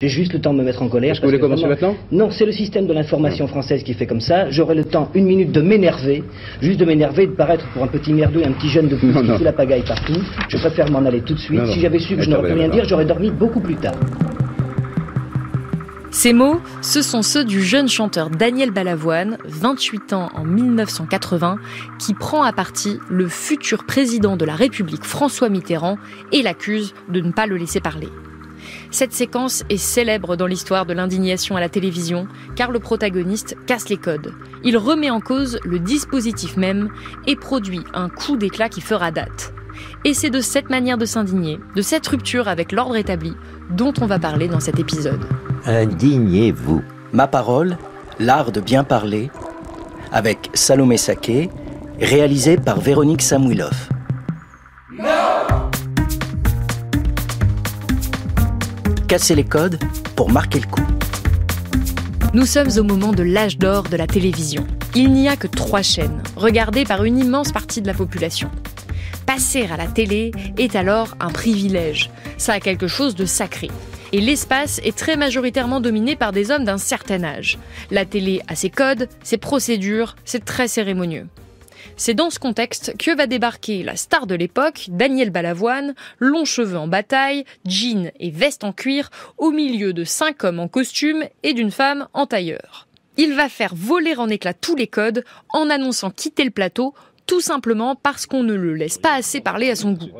J'ai juste le temps de me mettre en colère. Est-ce que vous voulez commencer maintenant? Non, c'est le système de l'information française qui fait comme ça. J'aurai le temps, une minute, de m'énerver, juste de m'énerver, de paraître pour un petit merdouille, un petit jeune de plus qui fout la pagaille partout. Je préfère m'en aller tout de suite. Si j'avais su que je n'aurais pu rien dire, j'aurais dormi beaucoup plus tard. Ces mots, ce sont ceux du jeune chanteur Daniel Balavoine, 28 ans en 1980, qui prend à partie le futur président de la République François Mitterrand et l'accuse de ne pas le laisser parler. Cette séquence est célèbre dans l'histoire de l'indignation à la télévision, car le protagoniste casse les codes. Il remet en cause le dispositif même et produit un coup d'éclat qui fera date. Et c'est de cette manière de s'indigner, de cette rupture avec l'ordre établi, dont on va parler dans cet épisode. Indignez-vous. Ma parole, l'art de bien parler, avec Salomé Saké, réalisé par Véronique Samouilov. Casser les codes pour marquer le coup. Nous sommes au moment de l'âge d'or de la télévision. Il n'y a que 3 chaînes, regardées par une immense partie de la population. Passer à la télé est alors un privilège. Ça a quelque chose de sacré. Et l'espace est très majoritairement dominé par des hommes d'un certain âge. La télé a ses codes, ses procédures, c'est très cérémonieux. C'est dans ce contexte que va débarquer la star de l'époque, Daniel Balavoine, longs cheveux en bataille, jeans et veste en cuir, au milieu de 5 hommes en costume et d'une femme en tailleur. Il va faire voler en éclats tous les codes en annonçant quitter le plateau, tout simplement parce qu'on ne le laisse pas assez parler à son goût.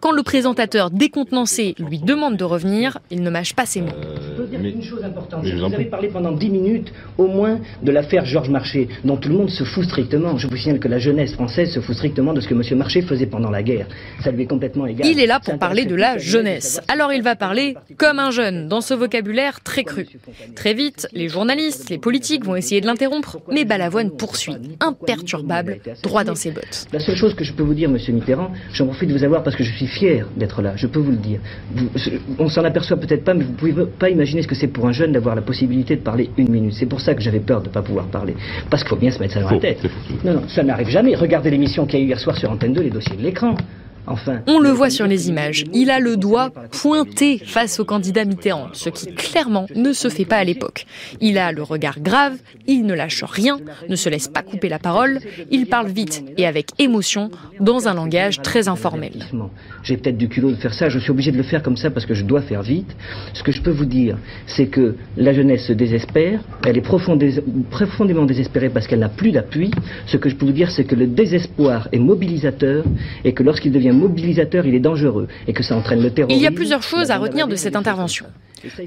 Quand le présentateur décontenancé lui demande de revenir, il ne mâche pas ses mots. Je peux dire une chose importante. Vous avez parlé pendant 10 minutes, au moins, de l'affaire Georges Marchais, dont tout le monde se fout strictement. Je vous signale que la jeunesse française se fout strictement de ce que M. Marchais faisait pendant la guerre. Ça lui est complètement égal. Il est là pour parler de la jeunesse. Alors il va parler comme un jeune, dans ce vocabulaire très cru. Très vite, les journalistes, les politiques vont essayer de l'interrompre, mais Balavoine poursuit, imperturbable, droit dans ses bottes. La seule chose que je peux vous dire, Monsieur Mitterrand, j'en profite de vous avoir parce que je suis fier d'être là, je peux vous le dire. On s'en aperçoit peut-être pas, mais vous ne pouvez pas imaginer ce que c'est pour un jeune d'avoir la possibilité de parler 1 minute. C'est pour ça que j'avais peur de ne pas pouvoir parler. Parce qu'il faut bien se mettre ça dans la tête. Non, ça n'arrive jamais. Regardez l'émission qu'il y a eu hier soir sur Antenne 2, les dossiers de l'écran. Enfin, on le voit sur les images, il a le doigt pointé face au candidat Mitterrand, ce qui clairement ne se fait pas à l'époque. Il a le regard grave, il ne lâche rien, ne se laisse pas couper la parole, il parle vite et avec émotion, dans un langage très informel. J'ai peut-être du culot de faire ça, je suis obligé de le faire comme ça parce que je dois faire vite. Ce que je peux vous dire, c'est que la jeunesse se désespère, elle est profondément désespérée parce qu'elle n'a plus d'appui. Ce que je peux vous dire, c'est que le désespoir est mobilisateur et que lorsqu'il devient mobilisateur, il est dangereux et que ça entraîne le terrorisme. Il y a plusieurs choses à retenir de cette intervention.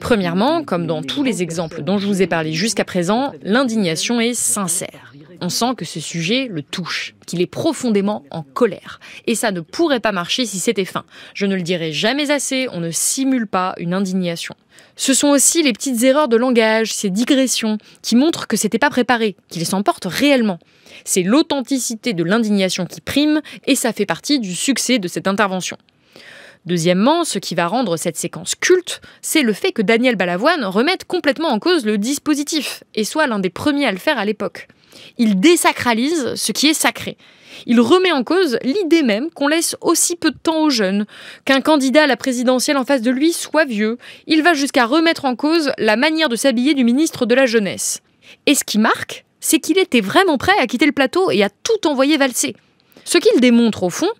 Premièrement, comme dans tous les exemples dont je vous ai parlé jusqu'à présent, l'indignation est sincère. On sent que ce sujet le touche, qu'il est profondément en colère. Et ça ne pourrait pas marcher si c'était fin. Je ne le dirai jamais assez, on ne simule pas une indignation. Ce sont aussi les petites erreurs de langage, ces digressions, qui montrent que c'était pas préparé, qu'il s'emporte réellement. C'est l'authenticité de l'indignation qui prime, et ça fait partie du succès de cette intervention. Deuxièmement, ce qui va rendre cette séquence culte, c'est le fait que Daniel Balavoine remette complètement en cause le dispositif, et soit l'un des premiers à le faire à l'époque. Il désacralise ce qui est sacré. Il remet en cause l'idée même qu'on laisse aussi peu de temps aux jeunes, qu'un candidat à la présidentielle en face de lui soit vieux. Il va jusqu'à remettre en cause la manière de s'habiller du ministre de la Jeunesse. Et ce qui marque, c'est qu'il était vraiment prêt à quitter le plateau et à tout envoyer valser. Ce qu'il démontre au fond,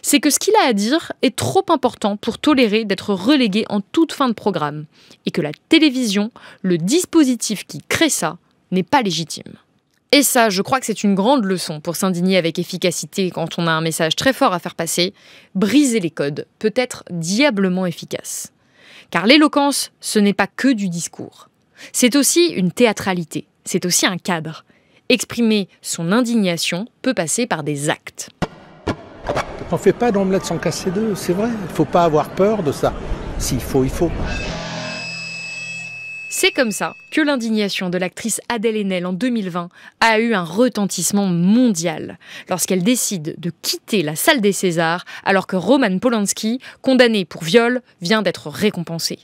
c'est que ce qu'il a à dire est trop important pour tolérer d'être relégué en toute fin de programme. Et que la télévision, le dispositif qui crée ça, n'est pas légitime. Et ça, je crois que c'est une grande leçon pour s'indigner avec efficacité quand on a un message très fort à faire passer. Briser les codes peut être diablement efficace. Car l'éloquence, ce n'est pas que du discours. C'est aussi une théâtralité, c'est aussi un cadre. Exprimer son indignation peut passer par des actes. On ne fait pas d'omelette sans casser d'œufs, c'est vrai. Il ne faut pas avoir peur de ça. S'il faut, il faut. C'est comme ça que l'indignation de l'actrice Adèle Haenel en 2020 a eu un retentissement mondial lorsqu'elle décide de quitter la salle des Césars alors que Roman Polanski, condamné pour viol, vient d'être récompensé.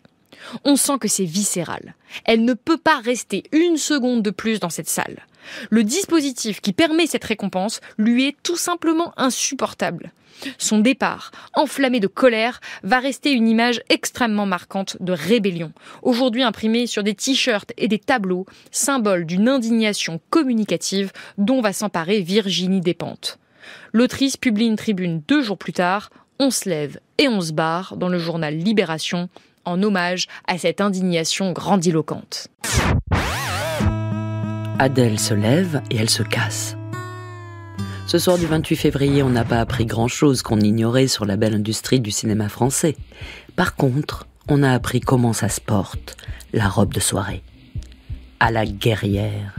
On sent que c'est viscéral. Elle ne peut pas rester 1 seconde de plus dans cette salle. Le dispositif qui permet cette récompense lui est tout simplement insupportable. Son départ, enflammé de colère, va rester une image extrêmement marquante de rébellion, aujourd'hui imprimée sur des t-shirts et des tableaux, symbole d'une indignation communicative dont va s'emparer Virginie Despentes. L'autrice publie une tribune 2 jours plus tard, On se lève et on se barre dans le journal Libération, en hommage à cette indignation grandiloquente. Adèle se lève et elle se casse. Ce soir du 28 février, on n'a pas appris grand-chose qu'on ignorait sur la belle industrie du cinéma français. Par contre, on a appris comment ça se porte, la robe de soirée. À la guerrière.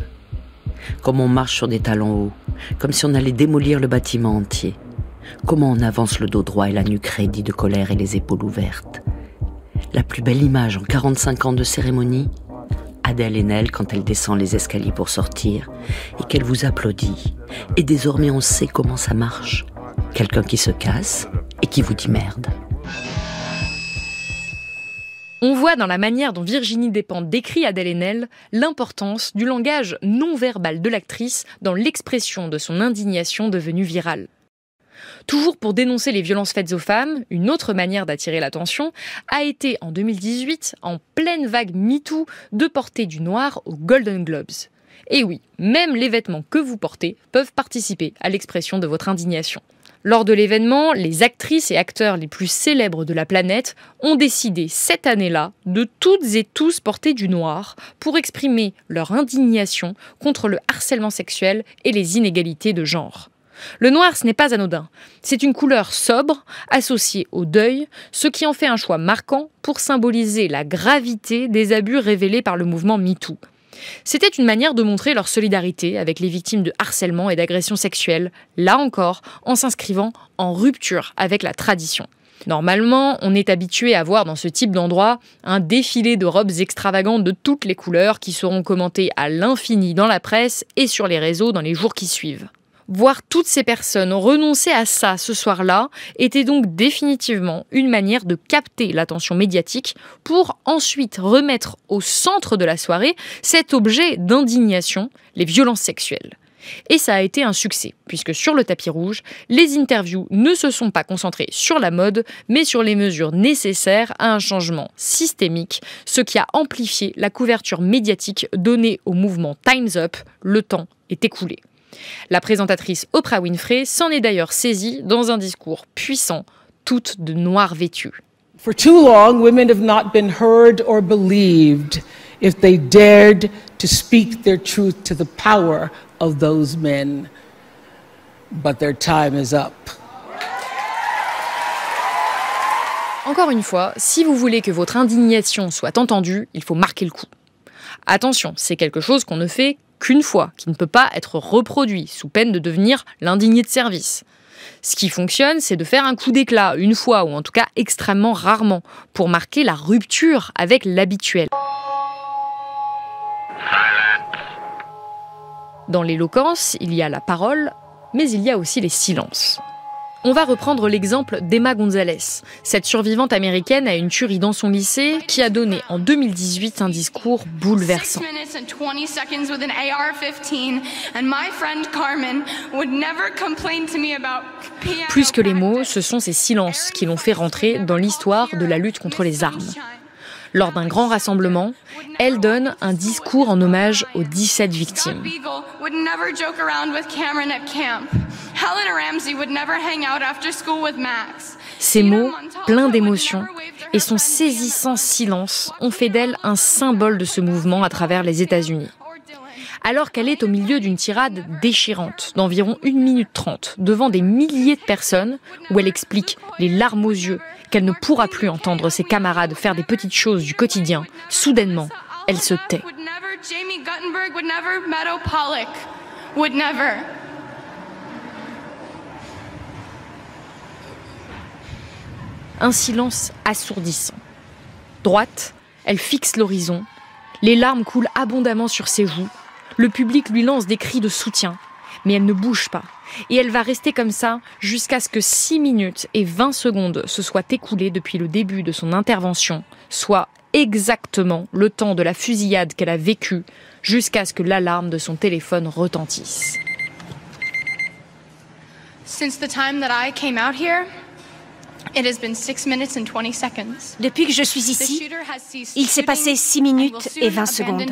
Comme on marche sur des talons hauts, comme si on allait démolir le bâtiment entier. Comment on avance le dos droit et la nuque raidie de colère et les épaules ouvertes. La plus belle image en 45 ans de cérémonie, Adèle Haenel quand elle descend les escaliers pour sortir et qu'elle vous applaudit. Et désormais on sait comment ça marche. Quelqu'un qui se casse et qui vous dit merde. On voit dans la manière dont Virginie Despentes décrit Adèle Haenel l'importance du langage non-verbal de l'actrice dans l'expression de son indignation devenue virale. Toujours pour dénoncer les violences faites aux femmes, une autre manière d'attirer l'attention a été en 2018, en pleine vague MeToo, de porter du noir aux Golden Globes. Et oui, même les vêtements que vous portez peuvent participer à l'expression de votre indignation. Lors de l'événement, les actrices et acteurs les plus célèbres de la planète ont décidé cette année-là de toutes et tous porter du noir pour exprimer leur indignation contre le harcèlement sexuel et les inégalités de genre. Le noir, ce n'est pas anodin. C'est une couleur sobre, associée au deuil, ce qui en fait un choix marquant pour symboliser la gravité des abus révélés par le mouvement MeToo. C'était une manière de montrer leur solidarité avec les victimes de harcèlement et d'agressions sexuelles, là encore en s'inscrivant en rupture avec la tradition. Normalement, on est habitué à voir dans ce type d'endroit un défilé de robes extravagantes de toutes les couleurs qui seront commentées à l'infini dans la presse et sur les réseaux dans les jours qui suivent. Voir toutes ces personnes renoncer à ça ce soir-là était donc définitivement une manière de capter l'attention médiatique pour ensuite remettre au centre de la soirée cet objet d'indignation, les violences sexuelles. Et ça a été un succès, puisque sur le tapis rouge, les interviews ne se sont pas concentrées sur la mode, mais sur les mesures nécessaires à un changement systémique, ce qui a amplifié la couverture médiatique donnée au mouvement Time's Up, le temps est écoulé. La présentatrice Oprah Winfrey s'en est d'ailleurs saisie dans un discours puissant, toutes de noir vêtues. For too long, women have not been heard or believed if they dared to speak their truth to the power of those men. But their time is up. Encore une fois, si vous voulez que votre indignation soit entendue, il faut marquer le coup. Attention, c'est quelque chose qu'on ne fait qu'une fois, qui ne peut pas être reproduit, sous peine de devenir l'indigné de service. Ce qui fonctionne, c'est de faire un coup d'éclat, une fois, ou en tout cas extrêmement rarement, pour marquer la rupture avec l'habituel. Dans l'éloquence, il y a la parole, mais il y a aussi les silences. On va reprendre l'exemple d'Emma Gonzalez, cette survivante américaine à une tuerie dans son lycée qui a donné en 2018 un discours bouleversant. Plus que les mots, ce sont ces silences qui l'ont fait rentrer dans l'histoire de la lutte contre les armes. Lors d'un grand rassemblement, elle donne un discours en hommage aux 17 victimes. Ces mots, pleins d'émotion, et son saisissant silence ont fait d'elle un symbole de ce mouvement à travers les États-Unis. Alors qu'elle est au milieu d'une tirade déchirante d'environ 1 minute 30 devant des milliers de personnes, où elle explique, les larmes aux yeux, qu'elle ne pourra plus entendre ses camarades faire des petites choses du quotidien, soudainement, elle se tait. Un silence assourdissant. Droite, elle fixe l'horizon, les larmes coulent abondamment sur ses joues, le public lui lance des cris de soutien, mais elle ne bouge pas. Et elle va rester comme ça jusqu'à ce que 6 minutes et 20 secondes se soient écoulées depuis le début de son intervention, soit exactement le temps de la fusillade qu'elle a vécue jusqu'à ce que l'alarme de son téléphone retentisse. Since the time that I came out here, it has been 6 minutes and 20 seconds. Depuis que je suis ici, il s'est passé 6 minutes et 20 secondes.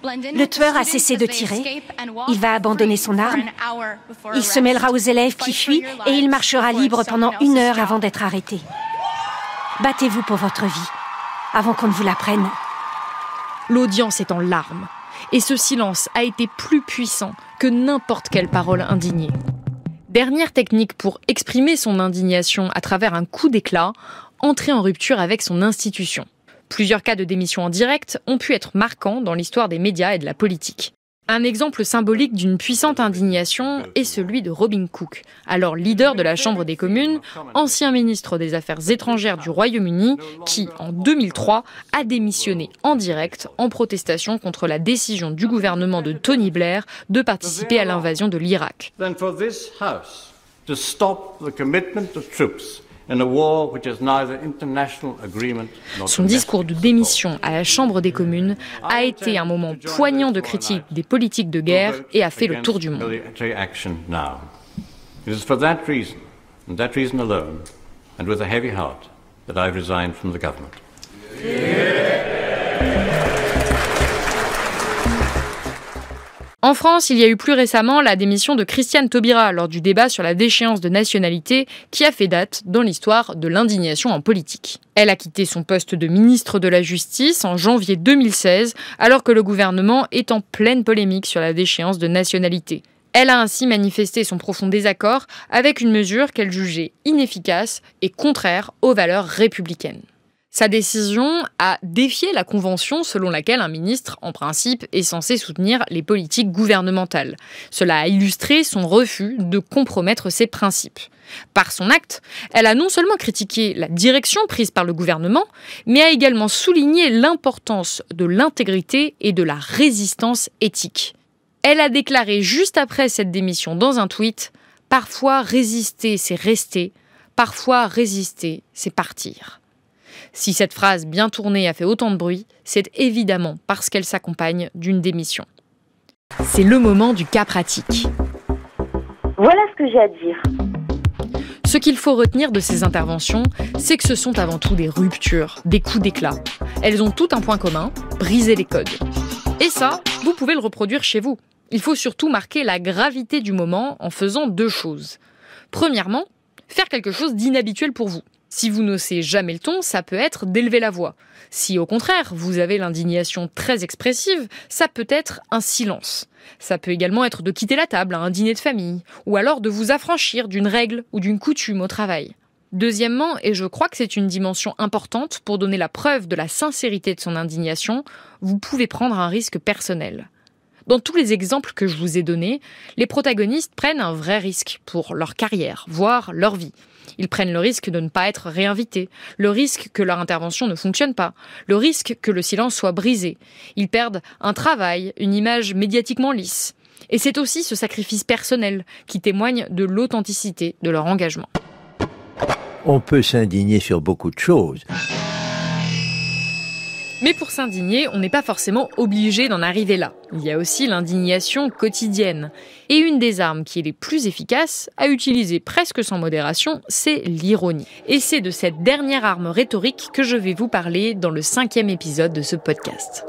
Le tueur a cessé de tirer, il va abandonner son arme, il se mêlera aux élèves qui fuient et il marchera libre pendant 1 heure avant d'être arrêté. Battez-vous pour votre vie, avant qu'on ne vous la prenne. L'audience est en larmes, et ce silence a été plus puissant que n'importe quelle parole indignée. Dernière technique pour exprimer son indignation à travers un coup d'éclat, entrer en rupture avec son institution. Plusieurs cas de démission en direct ont pu être marquants dans l'histoire des médias et de la politique. Un exemple symbolique d'une puissante indignation est celui de Robin Cook, alors leader de la Chambre des communes, ancien ministre des Affaires étrangères du Royaume-Uni, qui, en 2003, a démissionné en direct en protestation contre la décision du gouvernement de Tony Blair de participer à l'invasion de l'Irak. Son discours de démission à la Chambre des communes a été un moment poignant de critique des politiques de guerre et a fait le tour du monde. En France, il y a eu plus récemment la démission de Christiane Taubira lors du débat sur la déchéance de nationalité qui a fait date dans l'histoire de l'indignation en politique. Elle a quitté son poste de ministre de la Justice en janvier 2016 alors que le gouvernement est en pleine polémique sur la déchéance de nationalité. Elle a ainsi manifesté son profond désaccord avec une mesure qu'elle jugeait inefficace et contraire aux valeurs républicaines. Sa décision a défié la convention selon laquelle un ministre, en principe, est censé soutenir les politiques gouvernementales. Cela a illustré son refus de compromettre ses principes. Par son acte, elle a non seulement critiqué la direction prise par le gouvernement, mais a également souligné l'importance de l'intégrité et de la résistance éthique. Elle a déclaré juste après cette démission dans un tweet « Parfois résister, c'est rester. Parfois résister, c'est partir ». Si cette phrase bien tournée a fait autant de bruit, c'est évidemment parce qu'elle s'accompagne d'une démission. C'est le moment du cas pratique. Voilà ce que j'ai à dire. Ce qu'il faut retenir de ces interventions, c'est que ce sont avant tout des ruptures, des coups d'éclat. Elles ont tout un point commun, briser les codes. Et ça, vous pouvez le reproduire chez vous. Il faut surtout marquer la gravité du moment en faisant 2 choses. Premièrement, faire quelque chose d'inhabituel pour vous. Si vous n'osez jamais le ton, ça peut être d'élever la voix. Si au contraire, vous avez l'indignation très expressive, ça peut être un silence. Ça peut également être de quitter la table à un dîner de famille, ou alors de vous affranchir d'une règle ou d'une coutume au travail. Deuxièmement, et je crois que c'est une dimension importante pour donner la preuve de la sincérité de son indignation, vous pouvez prendre un risque personnel. Dans tous les exemples que je vous ai donnés, les protagonistes prennent un vrai risque pour leur carrière, voire leur vie. Ils prennent le risque de ne pas être réinvités, le risque que leur intervention ne fonctionne pas, le risque que le silence soit brisé. Ils perdent un travail, une image médiatiquement lisse. Et c'est aussi ce sacrifice personnel qui témoigne de l'authenticité de leur engagement. On peut s'indigner sur beaucoup de choses. Mais pour s'indigner, on n'est pas forcément obligé d'en arriver là. Il y a aussi l'indignation quotidienne. Et une des armes qui est les plus efficaces, à utiliser presque sans modération, c'est l'ironie. Et c'est de cette dernière arme rhétorique que je vais vous parler dans le 5e épisode de ce podcast.